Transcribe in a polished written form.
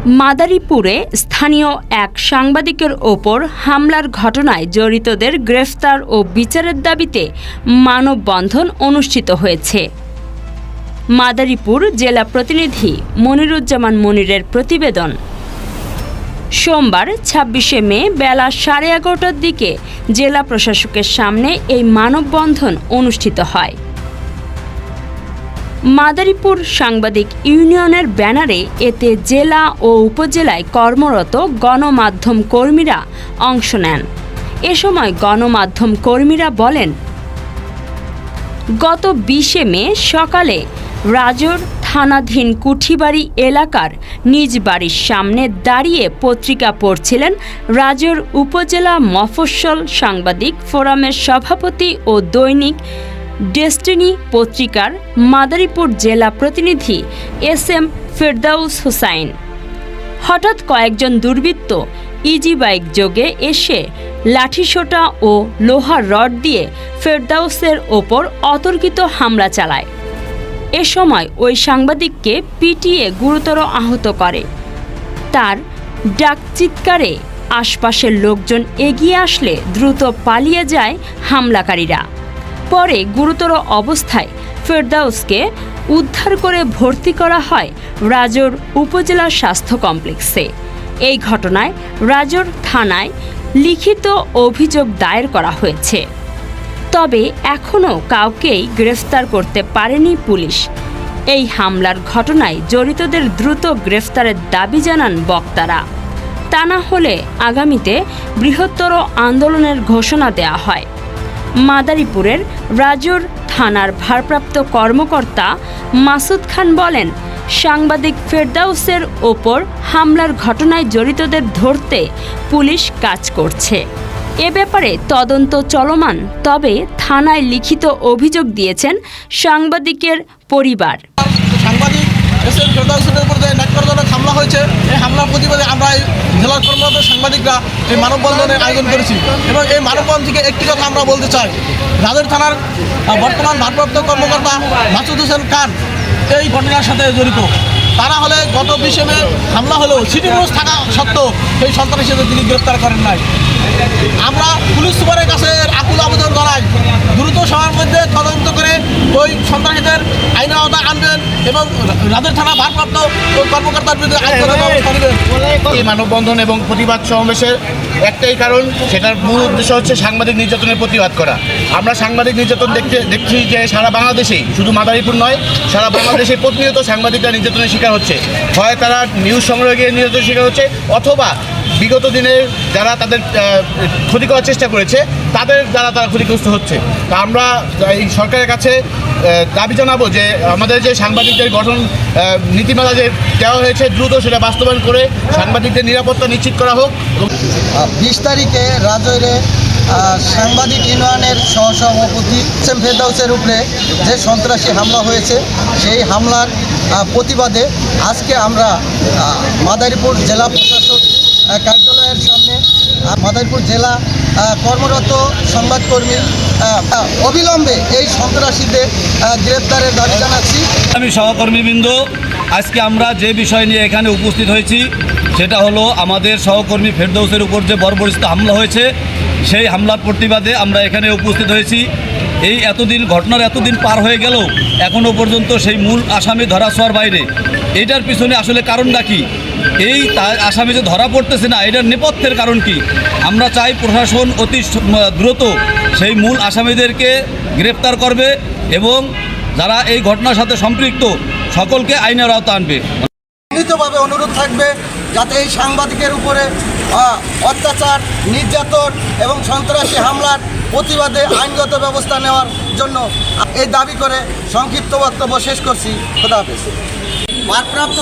মাদারীপুরে স্থানীয় এক সাংবাদিকের ওপর হামলার ঘটনায় জড়িতদের গ্রেফতার ও বিচারের দাবিতে মানববন্ধন অনুষ্ঠিত হয়েছে। মাদারীপুর জেলা প্রতিনিধি মনিরুজ্জামান মনিরের প্রতিবেদন। সোমবার ২৬শে মে বেলা 11:30টার দিকে জেলা প্রশাসকের সামনে এই মানববন্ধন অনুষ্ঠিত হয়। মাদারীপুর সাংবাদিক ইউনিয়নের ব্যানারে এতে জেলা ও উপজেলায় কর্মরত গণমাধ্যম কর্মীরা অংশ নেন। এ সময় গণমাধ্যম কর্মীরা বলেন, গত ২০শে মে সকালে রাজোর থানাধীন কুঠিবাড়ি এলাকার নিজ বাড়ির সামনে দাঁড়িয়ে পত্রিকা পড়ছিলেন রাজোর উপজেলা মফস্বল সাংবাদিক ফোরামের সভাপতি ও দৈনিক ডেস্টিনি পত্রিকার মাদারীপুর জেলা প্রতিনিধি এস.এম. ফেরদাউস হুসাইন। হঠাৎ কয়েকজন দুর্বৃত্ত ইজি বাইক যোগে এসে লাঠিসোঁটা ও লোহার রড দিয়ে ফেরদাউসের ওপর অতর্কিত হামলা চালায়। এ সময় ওই সাংবাদিককে পিটিয়ে গুরুতর আহত করে। তার ডাকচিৎকারে আশপাশের লোকজন এগিয়ে আসলে দ্রুত পালিয়ে যায় হামলাকারীরা। পরে গুরুতর অবস্থায় ফেরদাউসকে উদ্ধার করে ভর্তি করা হয় রাজোর উপজেলা স্বাস্থ্য কমপ্লেক্সে। এই ঘটনায় রাজোর থানায় লিখিত অভিযোগ দায়ের করা হয়েছে। তবে এখনও কাউকেই গ্রেফতার করতে পারেনি পুলিশ। এই হামলার ঘটনায় জড়িতদের দ্রুত গ্রেফতারের দাবি জানান বক্তারা। তা না হলে আগামীতে বৃহত্তর আন্দোলনের ঘোষণা দেওয়া হয়। মাদারীপুরের রাজোর থানার ভারপ্রাপ্ত কর্মকর্তা মাসুদ খান বলেন, সাংবাদিক ফেরদাউসের ওপর হামলার ঘটনায় জড়িতদের ধরতে পুলিশ কাজ করছে। এ ব্যাপারে তদন্ত চলমান। তবে থানায় লিখিত অভিযোগ দিয়েছেন সাংবাদিকের পরিবার। সাংবাদিক এস.এম. ফেরদাউসের উপর যে ন্যাক্কারজনক হামলা হয়েছে, এই হামলার প্রতিবাদে আমরা এই জেলার কর্মরত সাংবাদিকরা এই মানববন্ধনের আয়োজন করেছি এবং এই মানববন্ধন থেকে একটি কথা আমরা বলতে চাই, রাজোর থানার বর্তমান ভারপ্রাপ্ত কর্মকর্তা মাসুদ হোসেন খান এই ঘটনার সাথে জড়িত। তারা হলে গত ২০শে মে হামলা হলেও সিটি পুলিশ থাকা সত্ত্বেও সেই সন্ত্রাসী হিসেবে তিনি গ্রেপ্তার করেন নাই। আমরা পুলিশ সুপারের কাছে আকুল আবেদন জানাই, দ্রুত সময়ের মধ্যে তদন্ত করে ওই সন্ত্রাসীদের আইনের আওতায় আনবেন এবং রাজোর থানা ভারপ্রাপ্ত কর্মকর্তার বিরুদ্ধে আইনগত ব্যবস্থা নেবেন। এই মানববন্ধন এবং প্রতিবাদ সমাবেশের একটাই কারণ, সেটার মূল উদ্দেশ্য হচ্ছে সাংবাদিক নির্যাতনের প্রতিবাদ করা। আমরা সাংবাদিক নির্যাতন দেখছি যে সারা বাংলাদেশেই, শুধু মাদারীপুর নয়, সারা বাংলাদেশে প্রতিনিয়ত সাংবাদিকরা নির্যাতনের শিকার হচ্ছে। হয় তারা নিউজ সংগ্রহে গিয়ে নির্যাতনের শিকার হচ্ছে, অথবা বিগত দিনে যারা তাদের ক্ষতি করার চেষ্টা করেছে তাদের দ্বারা তারা ক্ষতিগ্রস্ত হচ্ছে। তা আমরা এই সরকারের কাছে দাবি জানাবো যে আমাদের যে সাংবাদিকদের গঠন নীতিমালা যে দেওয়া হয়েছে দ্রুত সেটা বাস্তবায়ন করে সাংবাদিকদের নিরাপত্তা নিশ্চিত করা হোক। ২০ তারিখে রাজৈরে সাংবাদিক ইউনিয়নের সহসভাপতি এস.এম. ফেরদাউসের উপরে যে সন্ত্রাসী হামলা হয়েছে, সেই হামলার প্রতিবাদে আজকে আমরা মাদারীপুর জেলা প্রশাসক কার্যালয়ের সামনে মাদারীপুর জেলা কর্মরত সংবাদকর্মী অবিলম্বে এই সন্ত্রাসীদের গ্রেপ্তারের দাবি জানাচ্ছি। আমি সহকর্মীবৃন্দ, আজকে আমরা যে বিষয় নিয়ে এখানে উপস্থিত হয়েছি সেটা হলো আমাদের সহকর্মী ফেরদাউসের উপর যে বর্বরচিত হামলা হয়েছে, সেই হামলার প্রতিবাদে আমরা এখানে উপস্থিত হয়েছি। এই ঘটনার এতদিন পার হয়ে গেলেও এখনও পর্যন্ত সেই মূল আসামি ধরা ছোঁয়ার বাইরে। এটার পিছনে আসলে কারণটা কি? এই আসামি যে ধরা পড়তেছে না, এটার নেপথ্যের কারণ কি? আমরা চাই প্রশাসন অতি দ্রুত সেই মূল আসামিদেরকে গ্রেপ্তার করবে এবং যারা এই ঘটনার সাথে সম্পৃক্ত সকলকে আইনের আওতায় আনবে। লিখিতভাবে অনুরোধ থাকবে যাতে এই সাংবাদিকের উপরে অত্যাচার, নির্যাতন এবং সন্ত্রাসী হামলার প্রতিবাদে আইনগত ব্যবস্থা নেওয়ার জন্য এই দাবি করে সংক্ষিপ্ত বক্তব্য শেষ করছি। খোদা হাফেজ। ভারপ্রাপ্ত